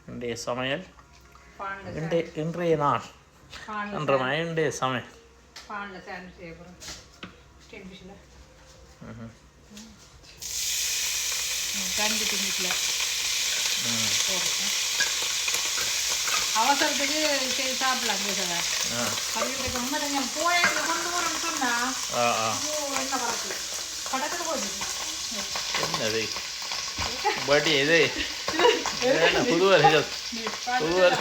இன்றைய சமையல் இன்றைய நாள் இன்றைய சமையல் அவசரத்துக்கு சரி சாப்பிடலாம் என்னது பட் இது புதுவர் புதுவர்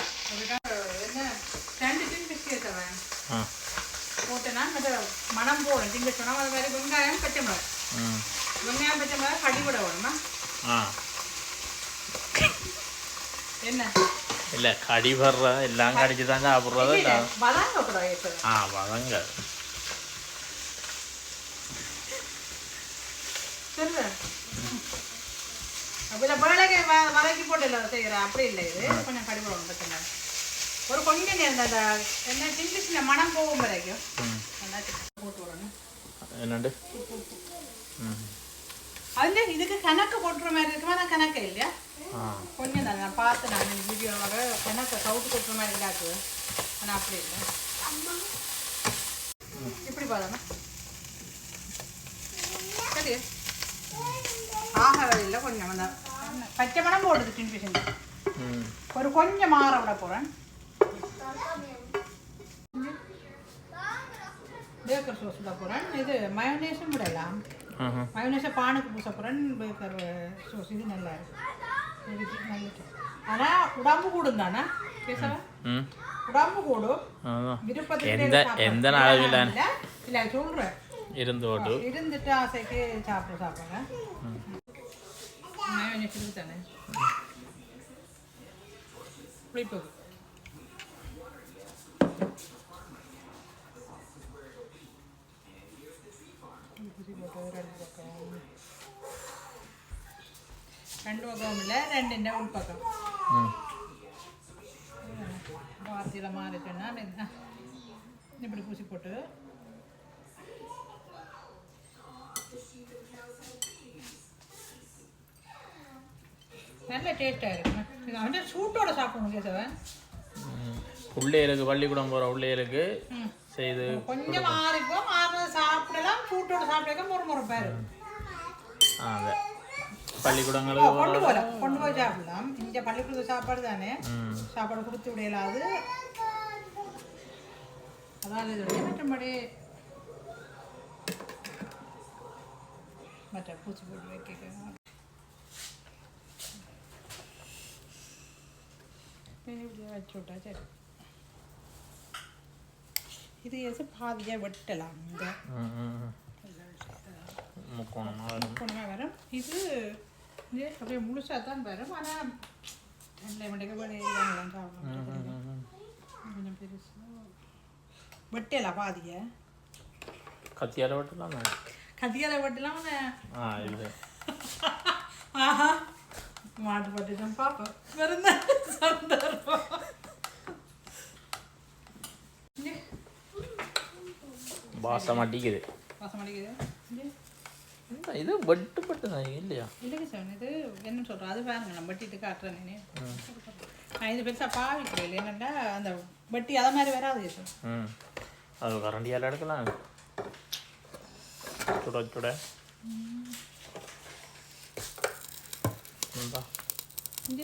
போட்டேன்னா மனம் போடும் திங்க சொன்னால் அது மாதிரி வெங்காயம் பச்சை மிளகு வெங்காயம் பச்சை மிளகு கடி கூட வேணுமா என்ன இல்லை கடி வர்ற எல்லாம் கடிச்சு தான் சாப்பிட்றது வதங்க கூட வதங்க சரி அப்போ வேலைக்கு வதக்கி போட்டு இல்லை செய்கிறேன் அப்படி இல்லை இது கொஞ்சம் கடி போடணும் பச்சை ஒரு கொஞ்சம் நேரம் அந்த என்ன சின்ன சின்ன மனம் போகும் வரைக்கும் போட்டு விடணும் என்னண்டு அது இதுக்கு கணக்கு போட்டுற மாதிரி இருக்குமா நான் கணக்கு இல்லையா கொஞ்சம் தான் நான் பார்த்து நான் வீடியோவாக கணக்கு கவுட்டு கொட்டுற மாதிரி இல்லாக்கு ஆனால் அப்படி இல்லை இப்படி பார்த்தோன்னா சரி ஆக இல்லை கொஞ்சம் அந்த பச்சை மணம் போடுது டின்பிஷன் ஒரு கொஞ்சம் மாற விட போகிறேன் பேக்கர் சோஸ் விட போகிறேன் இது மயோனேஸும் விடலாம் மயோனேஸை பானுக்கு பூச போகிறேன் பேக்கர் சோஸ் இது நல்லா இருக்கு நல்ல ஆனால் உடம்பு கூடும் தானே பேசவா உடம்பு கூடும் விருப்பத்துக்கு எந்த நாளும் இல்லை சொல்கிறேன் இருந்துட்டு ஆசைக்கு சாப்பிடுங்க மயோனேஸ் இருக்கு தானே புளிப்போகு ரெண்டு பக்கம் இல்லை ரெண்டு உள்பக்கம் வார்த்தையில் மாறிட்டேன்னா இப்படி பூசி போட்டு நல்ல டேஸ்டாக இருக்கும் இது வந்து சூட்டோட சாப்பிடணும் கேசவன் பிள்ளைகளுக்கு பள்ளிக்கூடம் போகிற பிள்ளைகளுக்கு செய்து கொஞ்சம் மாறிப்போம் மாறினது சாப்பிடலாம் சூட்டோட சாப்பிடலாம் முறுமுறுப்பாரு பள்ளிக்கூடங்களுக்கு கொண்டு போய் சாப்பிடலாம் இங்கே பள்ளிக்கூட சாப்பாடு தானே சாப்பாடு கொடுத்து விடையலாது அதாவது இதோடைய மற்றபடி மற்ற பூச்சி போட்டு வைக்க வச்சு விட்டா சரி இது எது பாதியாக வெட்டலாம் இந்த முக்கோணமாக வரும் இது அப்படியே முழுசாக தான் வரும் ஆனால் ரெண்டை மணிக்கு வெளியெல்லாம் சாப்பிடலாம் கொஞ்சம் பெருசாக வெட்டலாம் பாதியை கத்தியால் வெட்டலாம் கத்தியால் வெட்டலாம் இது ஆஹா மாட்டு போட்டு தான் பார்ப்போம் வருந்த சந்தர்ப்பம் வாசம் அடிக்குது இது வெட்டு தான் இல்லையா இல்லைங்க சார் இது என்ன சொல்கிறேன் அது பாருங்க நான் வெட்டிட்டு காட்டுறேன் நான் இது பெருசாக பாவிக்கிறேன் இல்லை என்னென்னா அந்த வெட்டி அதை மாதிரி வராது சார் அது கரண்டியால் எடுக்கலாம் சுட சுட இது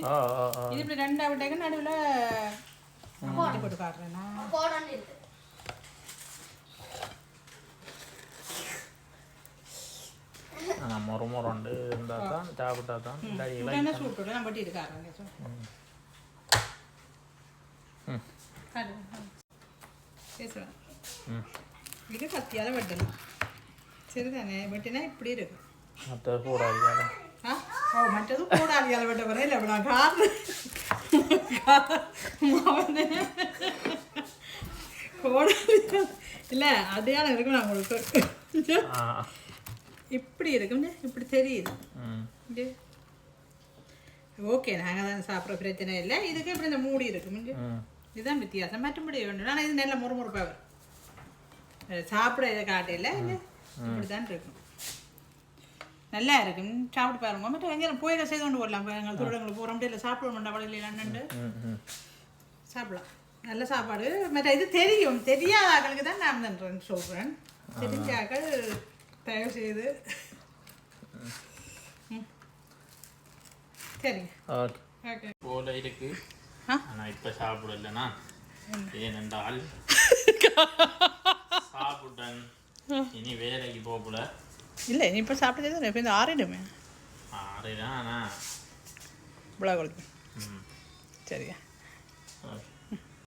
இப்படி ரெண்டா விட்டாக்க நடுவில் போட்டு காட்டுறேன்னா முறமுறண்டு இருந்தால் தான் சாப்பிட்டா தான் என்ன சூட்டோட நான் பட்டி இருக்காருங்க பேசுவேன் இது கத்தியால் வெட்டலாம் சரிதானே வெட்டினா இப்படி இருக்கும் மற்ற கூடாது மற்றது கூடாதியால் வெட்ட போகிறேன் இல்லை நான் காரணம் கூடாது இல்லை அடையாளம் இருக்கும் நான் உங்களுக்கு இப்படி இருக்கும் இப்படி தெரியுது ஓகே நாங்கள் தான் சாப்பிட்ற பிரச்சனை இல்லை இதுக்கு இப்படி இந்த மூடி இருக்கும் இதுதான் வித்தியாசம் மற்றபடி வேணும் ஆனால் இது நல்ல முறுமுறுப்பாக வரும் சாப்பிட இதை காட்டையில் இப்படி தான் இருக்கும் நல்லா இருக்கும் சாப்பிட்டு பாருங்க மட்டும் எங்கே போயிட செய்து கொண்டு போடலாம் இப்போ எங்கள் திருடங்களை போகிற முடியல சாப்பிட மாட்டா வழியில் என்னண்டு சாப்பிடலாம் நல்ல சாப்பாடு மற்ற இது தெரியும் தெரியாத ஆக்களுக்கு தான் நான் தன்றேன் சொல்கிறேன் தெரிஞ்ச ஆக்கள் தயவு செய்து சரிங்க ஓகே போல இருக்கு ஆனால் இப்போ சாப்பிடலண்ணா ஏனென்றால் சாப்பிட்டேன் இனி வேலைக்கு போகல இல்லை நீ இப்போ சாப்பிட்டதே தான் இப்போ இந்த ஆறிடுமே ஆறுதான் ஆனால் இவ்வளோ கொடுக்கும் சரியா